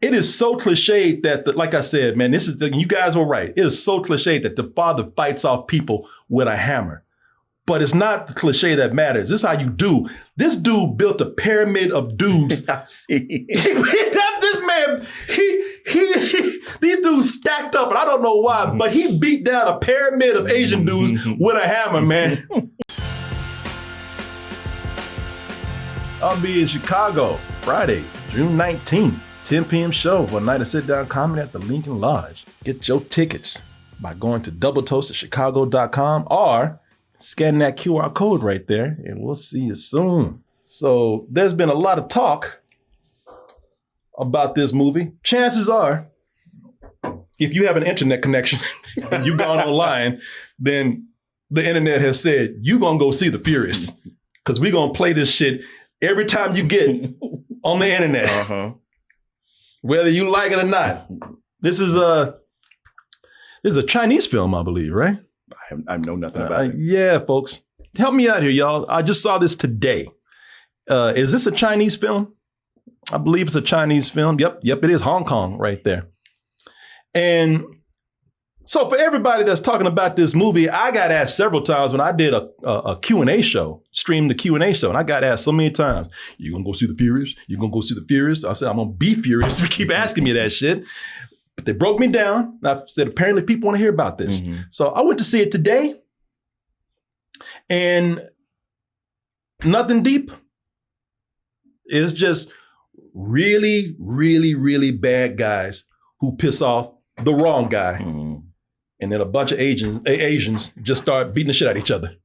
it is so cliched that, like I said, man, you guys were right. It is so cliched that the father fights off people with a hammer. But it's not the cliche that matters. This is how you do. This dude built a pyramid of dudes. I see. This man, these dudes stacked up, and I don't know why, but he beat down a pyramid of Asian dudes with a hammer, man. I'll be in Chicago Friday, June 19th, 10 p.m. show for a night of sit-down comedy at the Lincoln Lodge. Get your tickets by going to doubletoastedchicago.com or scan that QR code right there, and we'll see you soon. So there's been a lot of talk about this movie. Chances are, if you have an internet connection, you've gone online, then the internet has said, you're going to go see The Furious, because we're going to play this shit every time you get on the internet, whether you like it or not. This is a Chinese film, I believe, right? I know nothing about it. Yeah, folks. Help me out here, y'all. I just saw this today. Is this a Chinese film? I believe it's a Chinese film. Yep, it is Hong Kong right there. And so for everybody that's talking about this movie, I got asked several times when I did a Q&A show, streamed the Q&A show, and I got asked so many times, you gonna go see The Furious? You gonna go see The Furious? I said, I'm gonna be furious if you keep asking me that shit. But they broke me down. And I said, apparently people want to hear about this. So I went to see it today, and nothing deep. It's just really, really, really bad guys who piss off the wrong guy. And then a bunch of Asians just start beating the shit out of each other.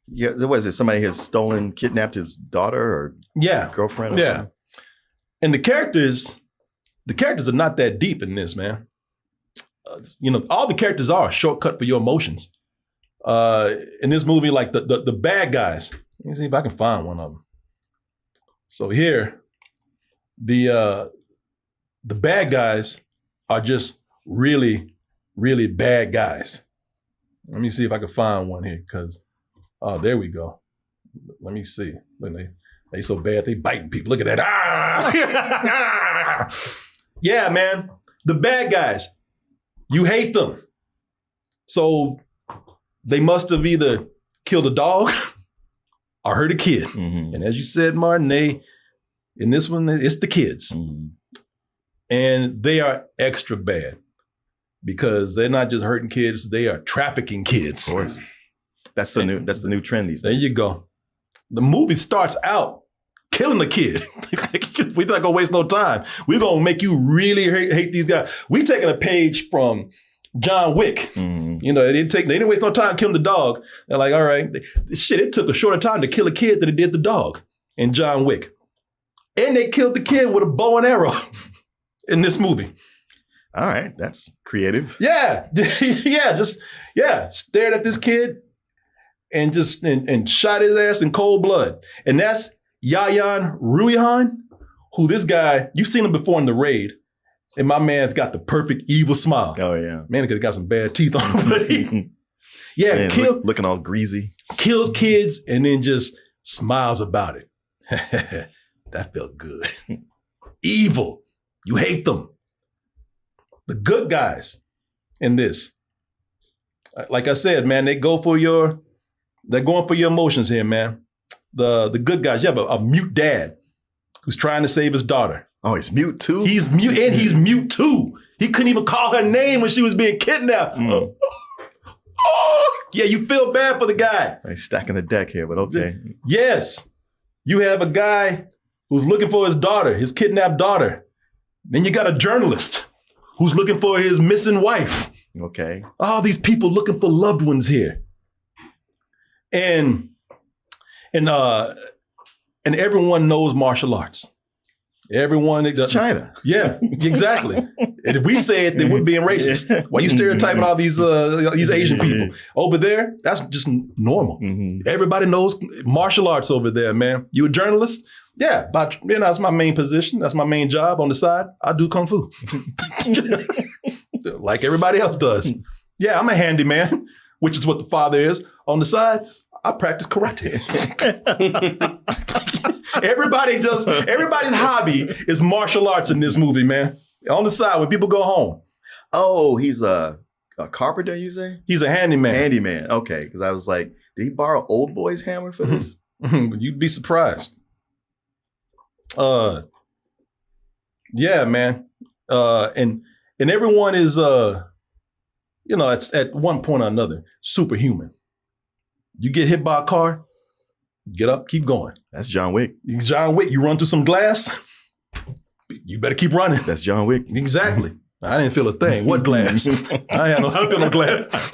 Yeah, was it somebody has kidnapped his daughter or girlfriend? Or something? And the characters are not that deep in this, man. All the characters are a shortcut for your emotions. In this movie, like the bad guys. Let me see if I can find one of them. So here, the bad guys are just really, really bad guys. Let me see if I can find one here, because there we go. Let me see. Look, they so bad they biting people. Look at that. Yeah, man. The bad guys, you hate them. So they must have either killed a dog or hurt a kid. And as you said, Martin, in this one, it's the kids. And they are extra bad because they're not just hurting kids, they are trafficking kids. Of course. That's the new trend these days. There you go. The movie starts out killing the kid. We're not gonna waste no time. We're gonna make you really hate these guys. We taking a page from John Wick. They didn't waste no time killing the dog. They're like, all right, it took a shorter time to kill a kid than it did the dog in John Wick. And they killed the kid with a bow and arrow in this movie. All right, that's creative. Yeah, stared at this kid and and shot his ass in cold blood. And that's Yayan Ruhian, who this guy, you've seen him before in The Raid, and my man's got the perfect evil smile. Oh, yeah. Man, he could have got some bad teeth on him. Man, looking all greasy. Kills kids and then just smiles about it. That felt good. Evil. You hate them. The good guys in this, like I said, man, they're going for your emotions here, man. The good guys, you have a mute dad who's trying to save his daughter. Oh, he's mute too? He's mute, and he's mute too. He couldn't even call her name when she was being kidnapped. Yeah, you feel bad for the guy. He's stacking the deck here, but okay. Yes. You have a guy who's looking for his daughter, his kidnapped daughter. Then you got a journalist who's looking for his missing wife. Okay. All these people looking for loved ones here. And everyone knows martial arts. Everyone. It's China. Yeah, exactly. And if we say it, then we're being racist. Why are you stereotyping all these Asian people? Over there, that's just normal. Everybody knows martial arts over there, man. You a journalist? Yeah, but that's my main position. That's my main job on the side. I do Kung Fu. Like everybody else does. Yeah, I'm a handyman, which is what the father is. On the side, I practice karate. Everybody's hobby is martial arts in this movie, man. On the side when people go home. Oh, he's a carpenter, you say? He's a handyman. Handyman. Okay, because I was like, did he borrow Old Boy's hammer for this? You'd be surprised. Yeah, man. And everyone is it's at one point or another superhuman. You get hit by a car, get up, keep going. That's John Wick. John Wick, you run through some glass, you better keep running. That's John Wick. Exactly. I didn't feel a thing. What glass? I don't feel no glass.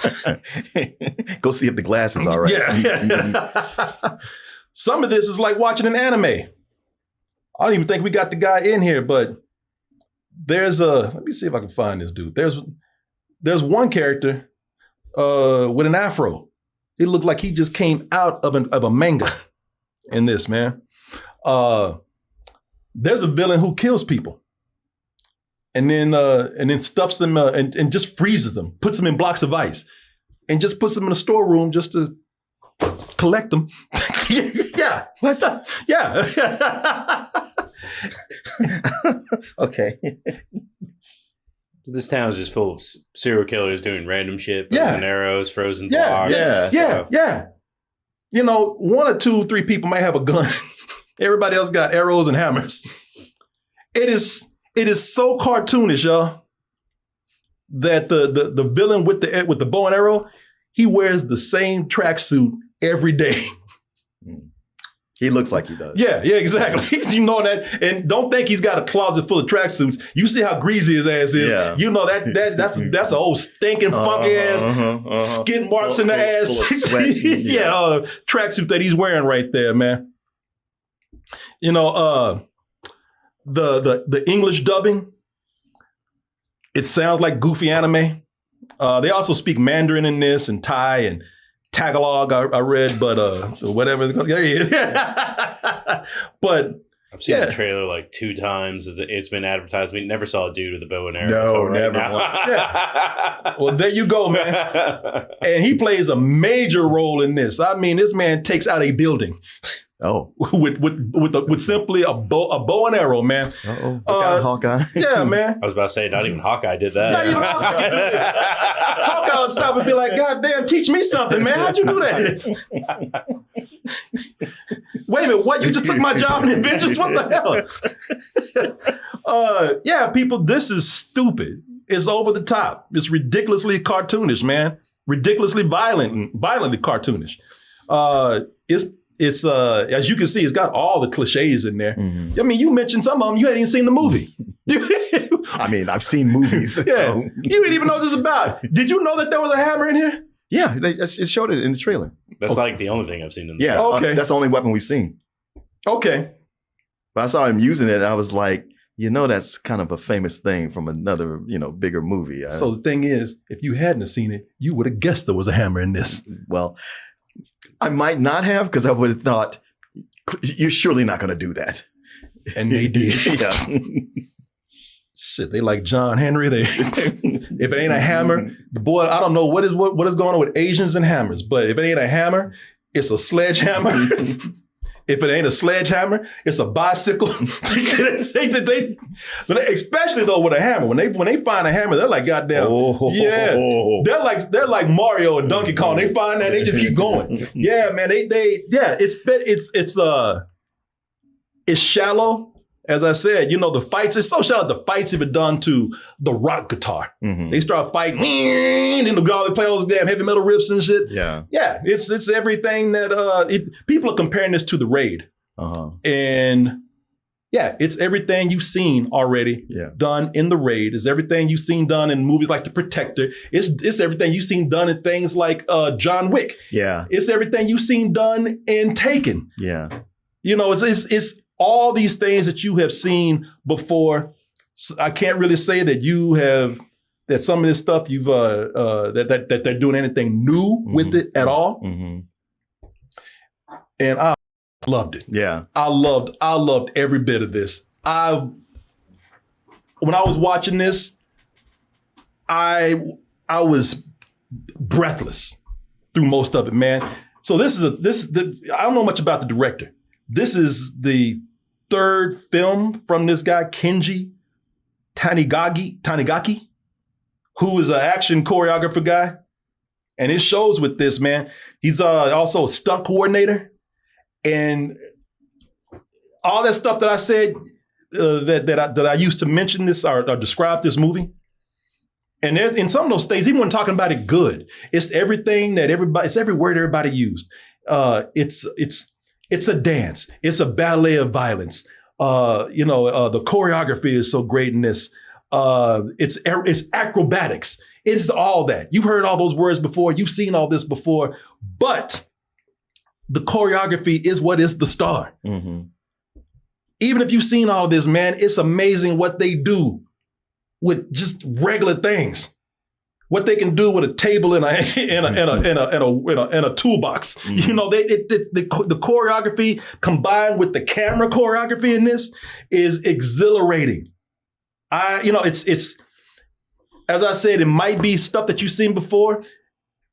Go see if the glass is all right. Yeah. Some of this is like watching an anime. I don't even think we got the guy in here, but there's let me see if I can find this dude. There's one character with an afro. It looked like he just came out of a manga in this, man. There's a villain who kills people and then stuffs them and just freezes them, puts them in blocks of ice, and just puts them in a storeroom just to collect them. Yeah. What? Yeah. Okay. This town is just full of serial killers doing random shit. Yeah. And arrows, frozen blocks. Yeah. You know, 1 or 2, 3 people might have a gun. Everybody else got arrows and hammers. It is so cartoonish, y'all, that the villain with the bow and arrow, he wears the same tracksuit every day. He looks like he does. Yeah, exactly. You know that, and don't think he's got a closet full of tracksuits. You see how greasy his ass is. Yeah. You know that's an old stinking funky ass skid marks in the ass. Full of sweat. Yeah, tracksuit that he's wearing right there, man. You know, the English dubbing, it sounds like goofy anime. They also speak Mandarin in this and Thai and Tagalog, I read, but whatever. There he is. But I've seen the trailer like 2 times. It's been advertised. We never saw a dude with a bow and arrow. No, right never once. Yeah. Well, there you go, man. And he plays a major role in this. I mean, this man takes out a building. Oh, with simply a bow and arrow, man. Hawkeye. Yeah, man. I was about to say, not even Hawkeye did that. Not even Hawkeye. Hawkeye would stop and be like, "God damn, teach me something, man. How'd you do that?" Wait a minute, what? You just took my job in Avengers? What the hell? Yeah, people, this is stupid. It's over the top. It's ridiculously cartoonish, man. Ridiculously violently cartoonish. It's as you can see, it's got all the cliches in there. Mm-hmm. I mean, you mentioned some of them. You hadn't even seen the movie. I mean, I've seen movies. Yeah, so. You didn't even know what this is about. Did you know that there was a hammer in here? Yeah, it showed it in the trailer. That's like the only thing I've seen in the trailer. Okay. That's the only weapon we've seen. Okay. But I saw him using it, and I was like, that's kind of a famous thing from another, bigger movie. So the thing is, if you hadn't seen it, you would have guessed there was a hammer in this. Well, I might not have, because I would have thought, you're surely not going to do that. And they did. Yeah. Shit, they like John Henry. If it ain't a hammer, the boy, I don't know what is going on with Asians and hammers, but if it ain't a hammer, it's a sledgehammer. If it ain't a sledgehammer, it's a bicycle. Especially though with a hammer, when they find a hammer, they're like, goddamn, yeah. They're like Mario and Donkey Kong. They find that, they just keep going. Yeah, man. It's shallow. As I said, the fights, it's so shallow. The fights have been done to the rock guitar. Mm-hmm. They start fighting, and they play all those damn heavy metal riffs and shit. Yeah. Yeah, it's everything that, people are comparing this to The Raid. Uh-huh. And yeah, it's everything you've seen already done in The Raid. It's everything you've seen done in movies like The Protector. It's everything you've seen done in things like John Wick. Yeah. It's everything you've seen done in Taken. Yeah. It's all these things that you have seen before. I can't really say that that some of this stuff you've that they're doing anything new with it at all. Mm-hmm. And I loved it. Yeah. I loved every bit of this. When I was watching this, I was breathless through most of it, man. So I don't know much about the director. This is the 3rd film from this guy, Kenji Tanigaki, who is an action choreographer guy. And it shows with this, man. He's also a stunt coordinator. And all that stuff that I said that I used to mention this or describe this movie. And in some of those things, even when talking about it good, it's everything that it's every word everybody used. It's a dance. It's a ballet of violence. The choreography is so great in this. It's acrobatics. It's all that. You've heard all those words before. You've seen all this before. But the choreography is what is the star. Mm-hmm. Even if you've seen all of this, man, it's amazing what they do with just regular things. What they can do with a table and a toolbox. Mm-hmm. The choreography combined with the camera choreography in this is exhilarating. It's as I said, it might be stuff that you've seen before.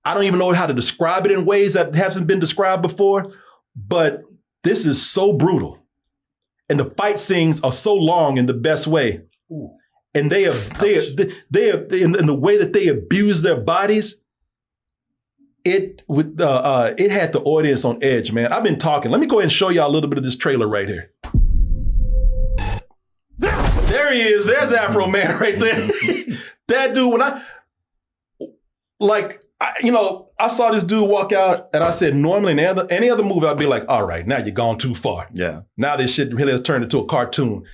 I don't even know how to describe it in ways that hasn't been described before, but this is so brutal. And the fight scenes are so long in the best way. Ooh. And they in the way that they abuse their bodies, it had the audience on edge, man. I've been talking. Let me go ahead and show y'all a little bit of this trailer right here. There he is. There's Afro Man right there. That dude, I saw this dude walk out and I said, normally in any other movie, I'd be like, all right, now you're gone too far. Yeah. Now this shit really has turned into a cartoon.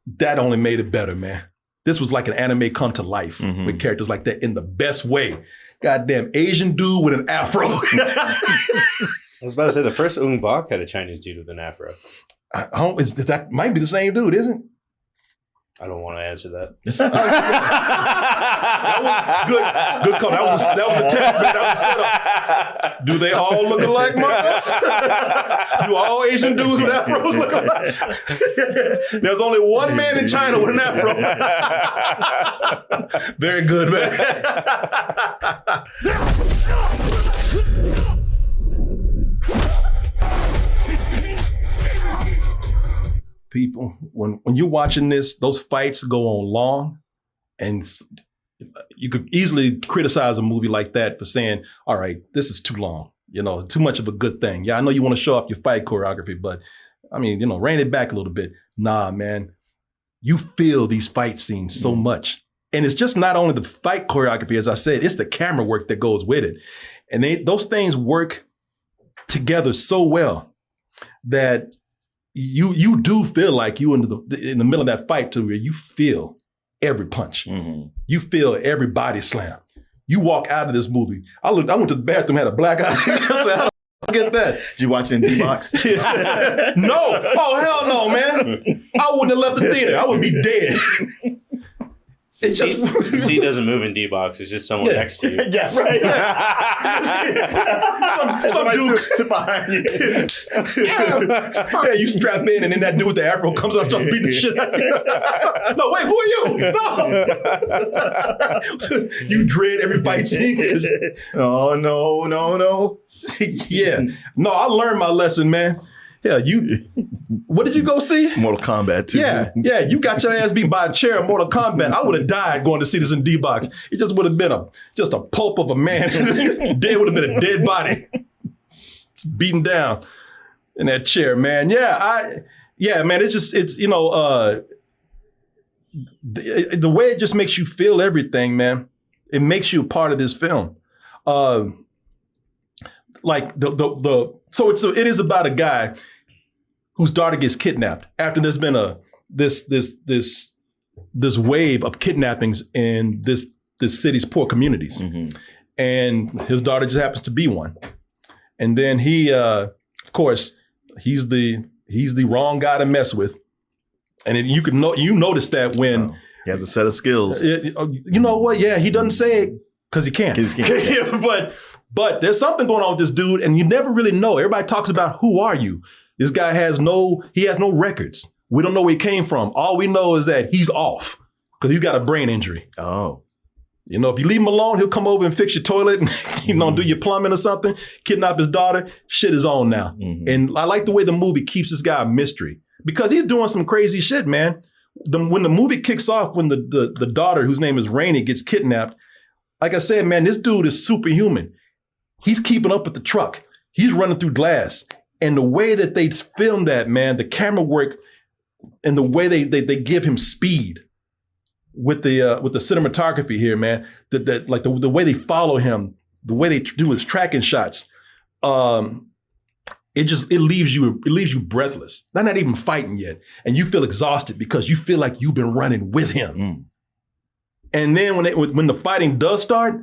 That only made it better, man. This was like an anime come to life with characters like that in the best way. Goddamn Asian dude with an afro. I was about to say the first Ung Bak had a Chinese dude with an afro. That might be the same dude, isn't it? I don't want to answer that. Good call. That was a test, man. That was a setup. Do they all look alike, Marcos? Do all Asian dudes with afros look alike? There's only one man in China with an afro. Very good, man. People, when you're watching this, those fights go on long, and you could easily criticize a movie like that for saying, all right, this is too long, too much of a good thing. Yeah, I know you want to show off your fight choreography, but I mean, rein it back a little bit. Nah, man, you feel these fight scenes so much. And it's just not only the fight choreography, as I said, it's the camera work that goes with it. And those things work together so well that you do feel like you in the middle of that fight to where you feel every punch. Mm-hmm. You feel every body slam. You walk out of this movie. I went to the bathroom, had a black eye. I said, how the get that? Did you watch it in D-Box? No. Oh, hell no, man. I wouldn't have left the theater. I would be dead. It's C doesn't move in D-Box. It's just someone next to you. Yeah, right. some dude sit behind you. Yeah, you strap in, and then that dude with the afro comes out and starts beating the shit out of you. No, wait, who are you? No. You dread every fight scene. Oh, no. Yeah. No, I learned my lesson, man. Yeah, what did you go see? Mortal Kombat 2. Yeah, you got your ass beat by a chair in Mortal Kombat. I would have died going to see this in D-Box. It just would have been just a pulp of a man. Dead would have been a dead body. Just beaten down in that chair, man. Man, it's the way it just makes you feel everything, man. It makes you a part of this film. So it is about a guy whose daughter gets kidnapped after there's been this wave of kidnappings in this city's poor communities. Mm-hmm. And his daughter just happens to be one. And then he, of course, he's the wrong guy to mess with. And you notice that when he has a set of skills. You know what? Yeah, he doesn't say it because he can't. But there's something going on with this dude, and you never really know. Everybody talks about, who are you? This guy has no records. We don't know where he came from. All we know is that he's off because he's got a brain injury. Oh. If you leave him alone, he'll come over and fix your toilet and do your plumbing or something, kidnap his daughter. Shit is on now. Mm-hmm. And I like the way the movie keeps this guy a mystery because he's doing some crazy shit, man. when the movie kicks off, when the daughter, whose name is Rainey, gets kidnapped, like I said, man, this dude is superhuman. He's keeping up with the truck. He's running through glass. And the way that they film that, man, the camera work and the way they give him speed with the cinematography here, man, the way they follow him, the way they do his tracking shots, it leaves you breathless. They're not even fighting yet. And you feel exhausted because you feel like you've been running with him. Mm. And then when the fighting does start,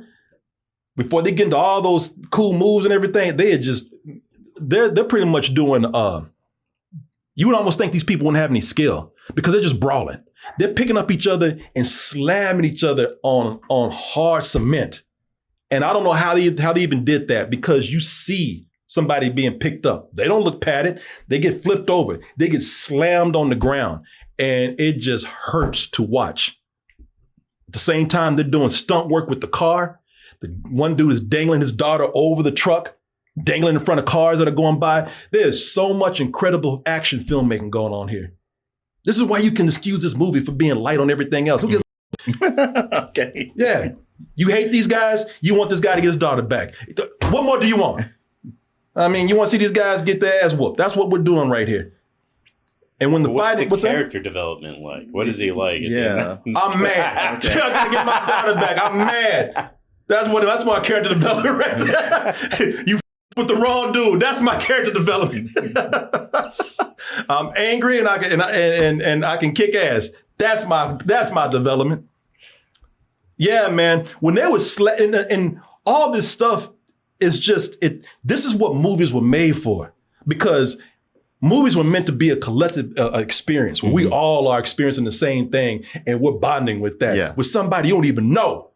before they get into all those cool moves and everything, they're pretty much doing, you would almost think these people wouldn't have any skill because they're just brawling. They're picking up each other and slamming each other on hard cement. And I don't know how they even did that, because you see somebody being picked up. They don't look padded. They get flipped over. They get slammed on the ground. And it just hurts to watch. At the same time, they're doing stunt work with the car. The one dude is dangling his daughter over the truck, dangling in front of cars that are going by. There's so much incredible action filmmaking going on here. This is why you can excuse this movie for being light on everything else. Who gives Okay. Yeah. You hate these guys. You want this guy to get his daughter back. What more do you want? I mean, you want to see these guys get their ass whooped. That's what we're doing right here. And when what's the character development like? What is he like? Yeah. I'm mad. Okay. I gotta get my daughter back. I'm mad. That's my character development right there. You with the wrong dude. That's my character development. I'm angry and I can kick ass. That's my development. Yeah, man. When they was and all this stuff is just it. This is what movies were made for, because movies were meant to be a collective experience where we all are experiencing the same thing and we're bonding with that with somebody you don't even know.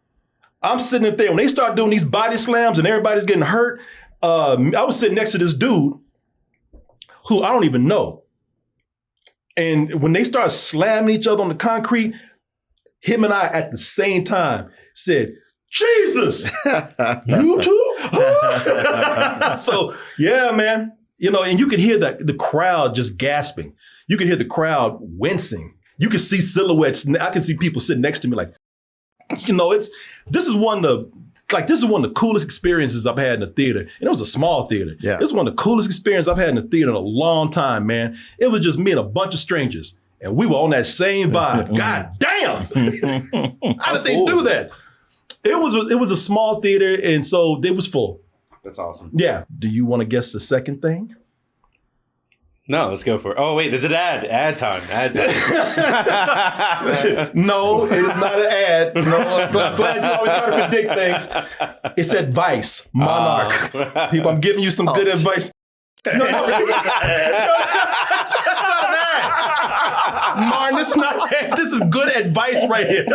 I'm sitting there when they start doing these body slams and everybody's getting hurt. I was sitting next to this dude who I don't even know. And when they start slamming each other on the concrete, him and I at the same time said, Jesus, you too? So, yeah, man. You know, and you could hear the crowd just gasping. You could hear the crowd wincing. You could see silhouettes. I can see people sitting next to me like, you know, this is one of the coolest experiences I've had in the theater. And it was a small theater. Yeah. This is one of the coolest experiences I've had in the theater in a long time, man. It was just me and a bunch of strangers. And we were on that same vibe. God damn! How did they do that? It was a small theater, and so it was full. That's awesome. Yeah. Do you want to guess the second thing? No, let's go for it. Oh, wait, there's an ad. Ad time. No, it is not an ad. No, I'm glad you always try to predict things. It's advice. Monarch. People, I'm giving you some good advice. No, Martin, this is not ad. This is good advice right here.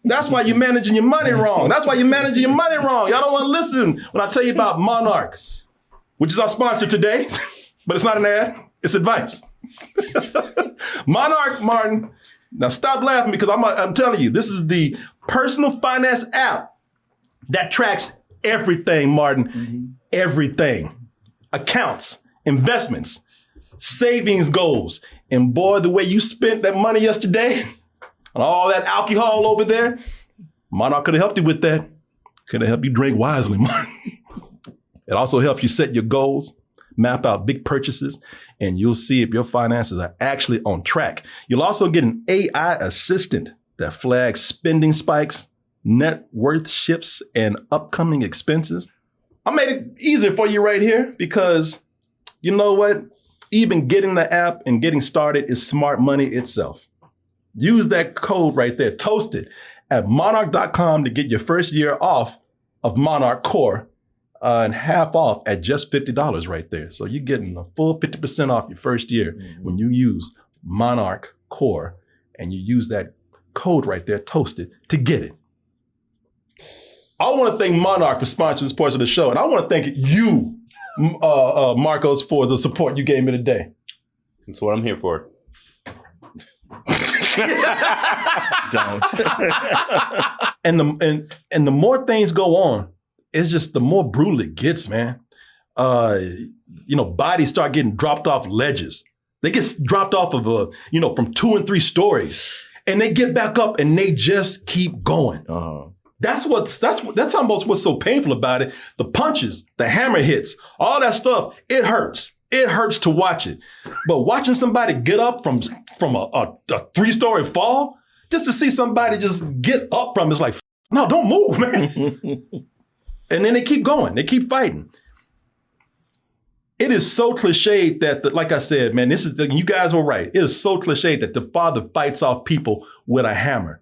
That's why you're managing your money wrong. Y'all don't want to listen when I tell you about Monarch, which is our sponsor today. But it's not an ad, it's advice. Monarch, Martin. Now stop laughing, because I'm telling you, this is the personal finance app that tracks everything, Martin. Mm-hmm. Everything. Accounts, investments, savings goals. And boy, the way you spent that money yesterday on all that alcohol over there, Monarch could have helped you with that. Could have helped you drink wisely, Martin. It also helps you set your goals, map out big purchases, and you'll see if your finances are actually on track. You'll also get an AI assistant that flags spending spikes, net worth shifts, and upcoming expenses. I made it easier for you right here because you know what? Even getting the app and getting started is smart money itself. Use that code right there, Toasted, at monarch.com to get your first year off of Monarch Core. And half off at just $50 right there. So you're getting a full 50% off your first year when you use Monarch Core and you use that code right there, Toasted, to get it. I want to thank Monarch for sponsoring this portion of the show. And I want to thank you, Marcos, for the support you gave me today. That's what I'm here for. Don't. And the more things go on, it's just the more brutal it gets, man. Bodies start getting dropped off ledges. They get dropped off of from 2 and 3 stories, and they get back up and they just keep going. That's almost what's so painful about it. The punches, the hammer hits, all that stuff, it hurts. It hurts to watch it. But watching somebody get up from a 3-story fall, just to see somebody just get up from it's like, no, don't move, man. And then they keep going. They keep fighting. It is so cliched that, like I said, man, you guys were right. It is so cliched that the father fights off people with a hammer.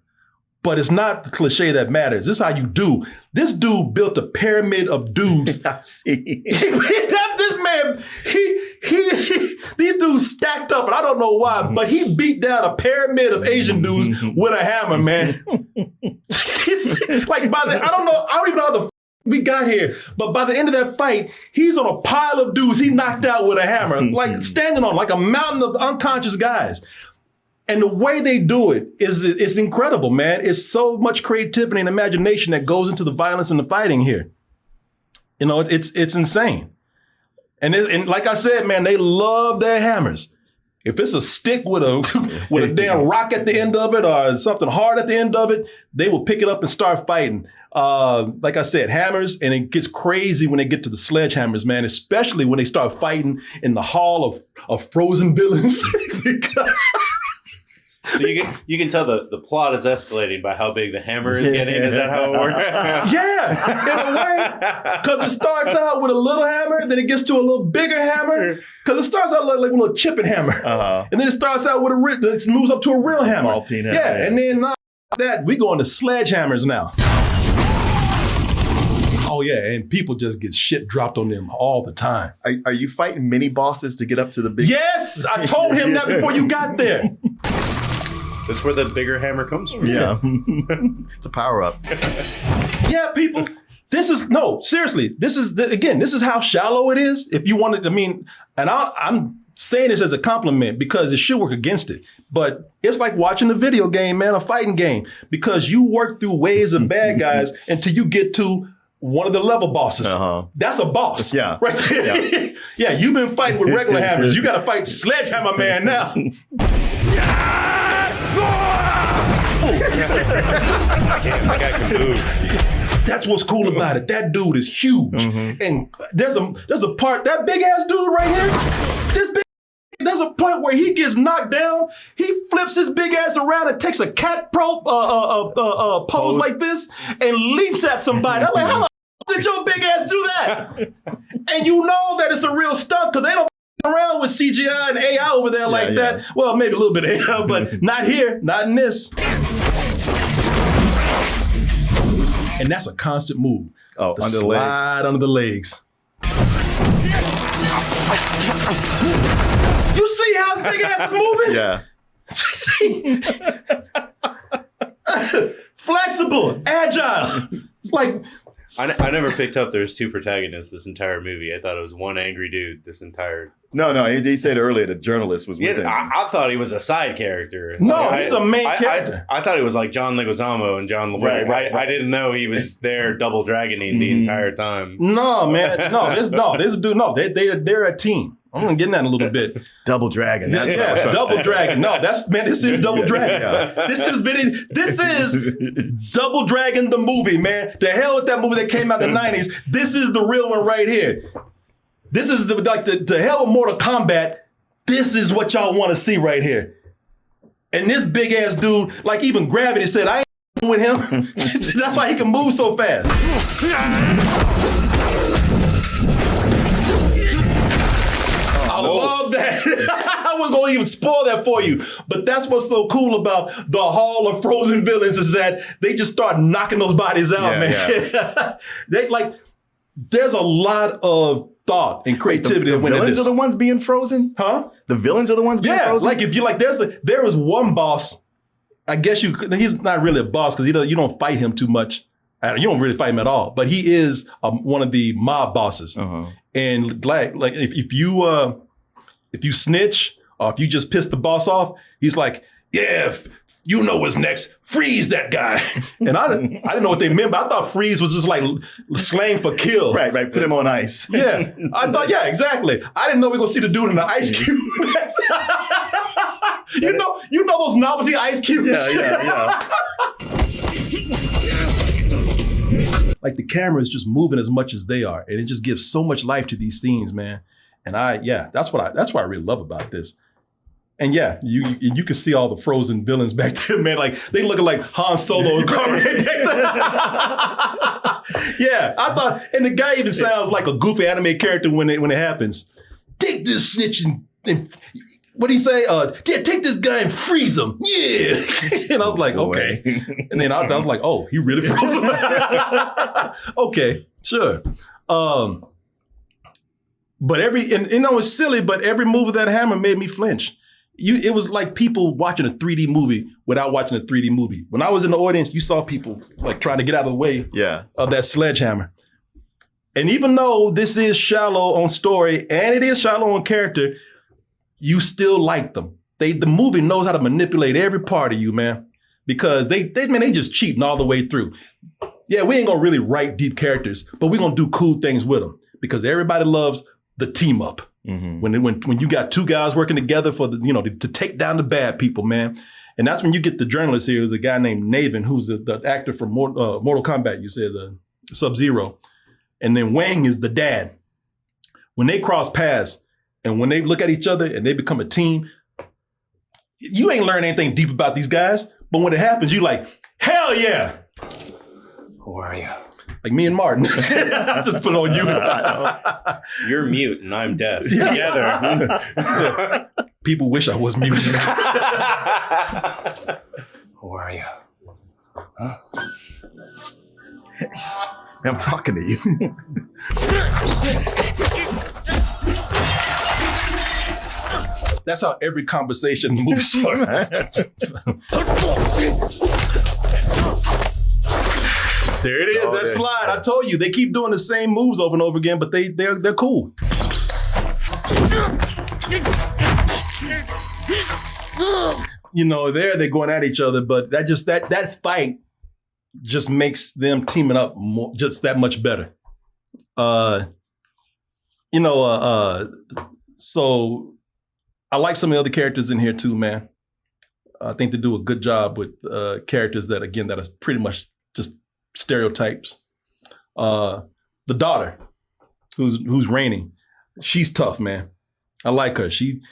But it's not the cliche that matters. This is how you do. This dude built a pyramid of dudes. I see. This man, these dudes stacked up, and I don't know why, but he beat down a pyramid of Asian dudes with a hammer, man. Like I don't even know how the we got here, but by the end of that fight, he's on a pile of dudes he knocked out with a hammer, like standing on like a mountain of unconscious guys. And the way they do it it's incredible, man. It's so much creativity and imagination that goes into the violence and the fighting here. It's insane. And like I said, man, they love their hammers. If it's a stick with a damn rock at the end of it or something hard at the end of it, they will pick it up and start fighting. Like I said, hammers, and it gets crazy when they get to the sledgehammers, man, especially when they start fighting in the Hall of Frozen Villains. So you can tell the plot is escalating by how big the hammer is getting. Is that how it works? Yeah, in a way. Because it starts out with a little hammer, then it gets to a little bigger hammer. Because it starts out like a little chipping hammer. And then it starts out with it moves up to a real hammer. Small peanut. Yeah, and then that, we go into sledgehammers now. Oh yeah, and people just get shit dropped on them all the time. Are you fighting mini bosses to get up to the big? Yes, I told him that before you got there. That's where the bigger hammer comes from. Yeah. It's a power up. Yeah, people. Seriously. This is how shallow it is. If you wanted, and I'm saying this as a compliment because it should work against it. But it's like watching a video game, man, a fighting game, because you work through waves of bad guys until you get to one of the level bosses. That's a boss. Yeah. Right there. Yeah, you've been fighting with regular hammers. You got to fight Sledgehammer Man now. I can move. That's what's cool about it. That dude is huge. And there's a part, that big ass dude right here, there's a point where he gets knocked down. He flips his big ass around and takes a cat pose like this and leaps at somebody. I'm like, how the did your big ass do that? And you know that it's a real stunt because they don't around with CGI and AI over there like that. Well, maybe a little bit of AI, but not here, not in this. And that's a constant move. Oh, under the legs. Slide under the legs. You see how his big ass is moving? Yeah. Flexible, agile. It's like, I never picked up there's 2 protagonists this entire movie. I thought it was one angry dude this entire... No, he said earlier the journalist was with him. I thought he was a side character. No, he's a main character. I thought he was like John Leguizamo and John LeBlanc. Right. I didn't know he was there double dragoning the entire time. No, man. This dude, they're a team. I'm gonna get in that in a little bit. Double Dragon. That's what I was Double Dragon. No, this is Double Dragon. This is Double Dragon the movie, man. The hell with that movie that came out in the 90s. This is the real one right here. This is the hell with Mortal Kombat. This is what y'all want to see right here. And this big ass dude, like even Gravity said, I ain't with him. That's why he can move so fast. I love that. I wasn't going to even spoil that for you. But that's what's so cool about the Hall of Frozen Villains is that they just start knocking those bodies out, man. Yeah. There's a lot of thought and creativity. The villains are the ones being frozen? Huh? The villains are the ones being frozen? Like if you like, there was one boss. I guess he's not really a boss because you don't fight him too much. You don't really fight him at all. But he is one of the mob bosses. And like if you snitch or if you just piss the boss off, he's like, yeah, you know what's next. Freeze that guy. And I didn't know what they meant, but I thought freeze was just like slang for kill. Right. Put him on ice. Yeah. I thought, yeah, exactly. I didn't know we were going to see the dude in the ice cube. you know those novelty ice cubes? Yeah. Like the camera is just moving as much as they are. And it just gives so much life to these scenes, man. And that's what I really love about this. And yeah, you can see all the frozen villains back there, man. Like they looking like Han Solo and Carmen back there. Yeah, I thought, and the guy even sounds like a goofy anime character when it happens. Take this snitch and what do you say? Yeah, take this guy and freeze him. Yeah. And I was like, okay. And then I was like, oh, he really froze him. Okay, sure. But it's silly, but every move of that hammer made me flinch. It was like people watching a 3D movie without watching a 3D movie. When I was in the audience, you saw people like trying to get out of the way of that sledgehammer. And even though this is shallow on story and it is shallow on character, you still like them. The movie knows how to manipulate every part of you, man, because they just cheating all the way through. Yeah, we ain't gonna really write deep characters, but we're gonna do cool things with them because everybody loves the team up. Mm-hmm. When you got two guys working together for to take down the bad people, man. And that's when you get the journalist here. There's a guy named Naven, who's the actor from Mortal Kombat, you said, Sub-Zero. And then Wang is the dad. When they cross paths and when they look at each other and they become a team, you ain't learned anything deep about these guys. But when it happens, you like, hell yeah. Who are you? Like me and Martin. I just put on you. You're mute and I'm deaf. Together. People wish I was mute. Who are you? Huh? I'm talking to you. That's how every conversation moves forward. There it is, that slide. I told you, they keep doing the same moves over and over again, but they're cool. They're going at each other, but that fight just makes them teaming up more, just that much better. So I like some of the other characters in here too, man. I think they do a good job with characters that are pretty much just stereotypes. The daughter, who's Rainey, she's tough, man. I like her. She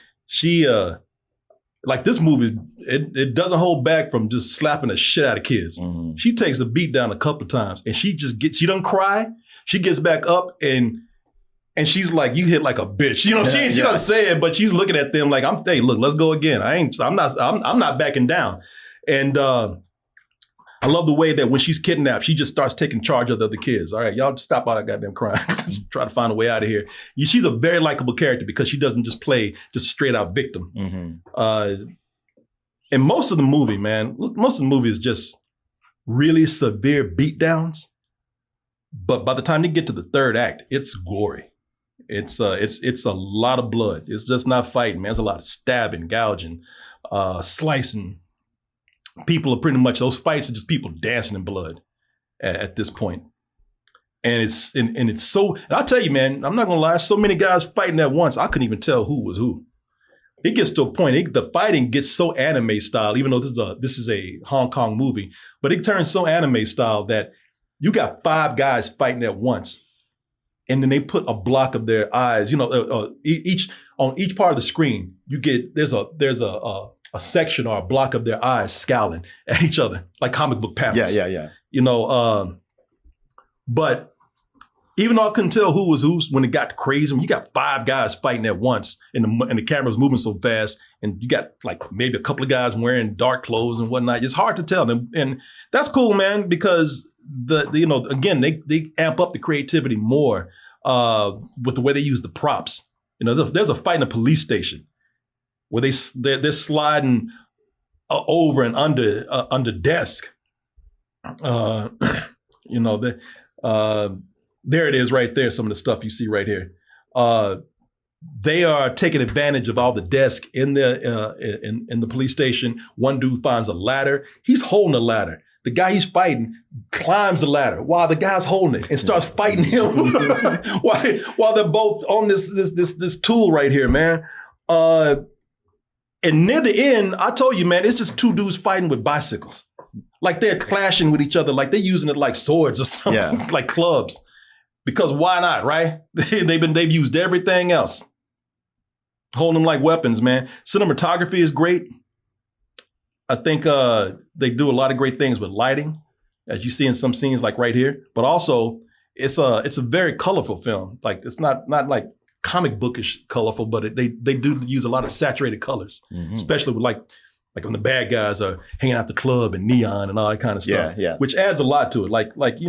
like this movie, it doesn't hold back from just slapping the shit out of kids. Mm-hmm. She takes a beat down a couple of times and she doesn't cry. She gets back up and she's like, you hit like a bitch. She doesn't say it, but she's looking at them like, hey, look, let's go again. I'm not backing down. And I love the way that when she's kidnapped, she just starts taking charge of the other kids. All right, y'all stop all that goddamn crying. Try to find a way out of here. She's a very likable character because she doesn't just play just a straight out victim. Mm-hmm. And most of the movie, man, is just really severe beatdowns. But by the time they get to the third act, it's gory. It's a lot of blood. It's just not fighting, man. There's a lot of stabbing, gouging, slicing. People are pretty much, those fights are just people dancing in blood at this point. And it's so, and I'll tell you, man, I'm not gonna lie, so many guys fighting at once, I couldn't even tell who was who. It gets to a point, the fighting gets so anime style, even though this is a Hong Kong movie, but it turns so anime style that you got 5 guys fighting at once. And then they put a block of their eyes, each on each part of the screen, there's a section or a block of their eyes scowling at each other, like comic book panels. Yeah. But even though I couldn't tell who was who when it got crazy, when you got 5 guys fighting at once and the camera's moving so fast, and you got like maybe a couple of guys wearing dark clothes and whatnot, it's hard to tell. And that's cool, man, because again, they amp up the creativity more with the way they use the props. There's a fight in a police station where they're sliding over and under desk. There it is right there, some of the stuff you see right here. they are taking advantage of all the desks in the police station. One dude finds a ladder. He's holding a ladder. The guy he's fighting climbs the ladder while the guy's holding it and starts fighting him while they're both on this tool right here, man. And near the end, I told you, man, it's just two dudes fighting with bicycles. Like they're clashing with each other, like they're using it like swords or something, like clubs. Because why not, right? They've used everything else. Holding them like weapons, man. Cinematography is great. I think they do a lot of great things with lighting, as you see in some scenes like right here. But also, it's a very colorful film. Like it's not like comic bookish colorful, but they do use a lot of saturated colors, especially with like when the bad guys are hanging out the club and neon and all that kind of stuff. Yeah. Which adds a lot to it. Like like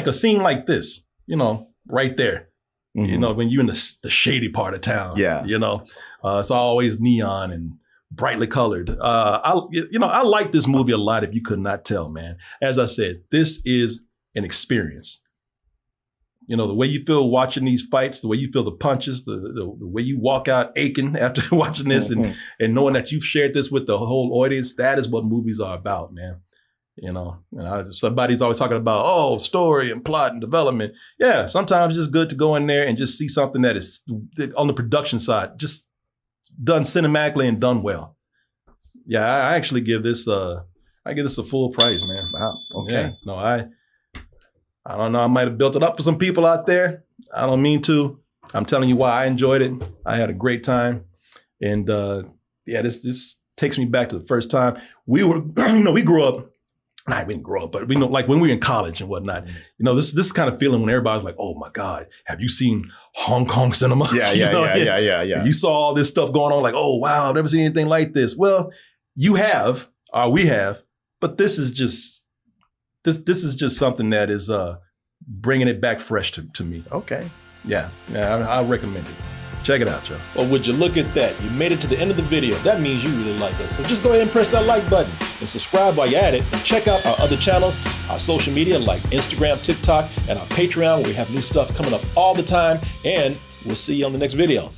a scene like this, right there. When you're in the shady part of town. Yeah. It's always neon and brightly colored. I like this movie a lot, if you could not tell, man. As I said, this is an experience. The way you feel watching these fights, the way you feel the punches, the way you walk out aching after watching this and knowing that you've shared this with the whole audience, that is what movies are about, man. Somebody's always talking about, story and plot and development. Yeah, sometimes it's just good to go in there and just see something that is on the production side, just done cinematically and done well. Yeah, I actually give this a full price, man. Wow. Okay. Yeah, no, I don't know. I might have built it up for some people out there. I don't mean to. I'm telling you why I enjoyed it. I had a great time, and this takes me back to the first time we grew up. I didn't grow up, but we know, like when we were in college and whatnot, this kind of feeling when everybody's like, "Oh my God, have you seen Hong Kong cinema?" Yeah. You saw all this stuff going on, like, "Oh wow, I've never seen anything like this." Well, you have, or we have, but this is just something that is bringing it back fresh to me. Okay. Yeah, I recommend it. Check it out, y'all. Well, would you look at that? You made it to the end of the video. That means you really like us. So just go ahead and press that like button and subscribe while you're at it. And check out our other channels, our social media like Instagram, TikTok, and our Patreon, where we have new stuff coming up all the time. And we'll see you on the next video.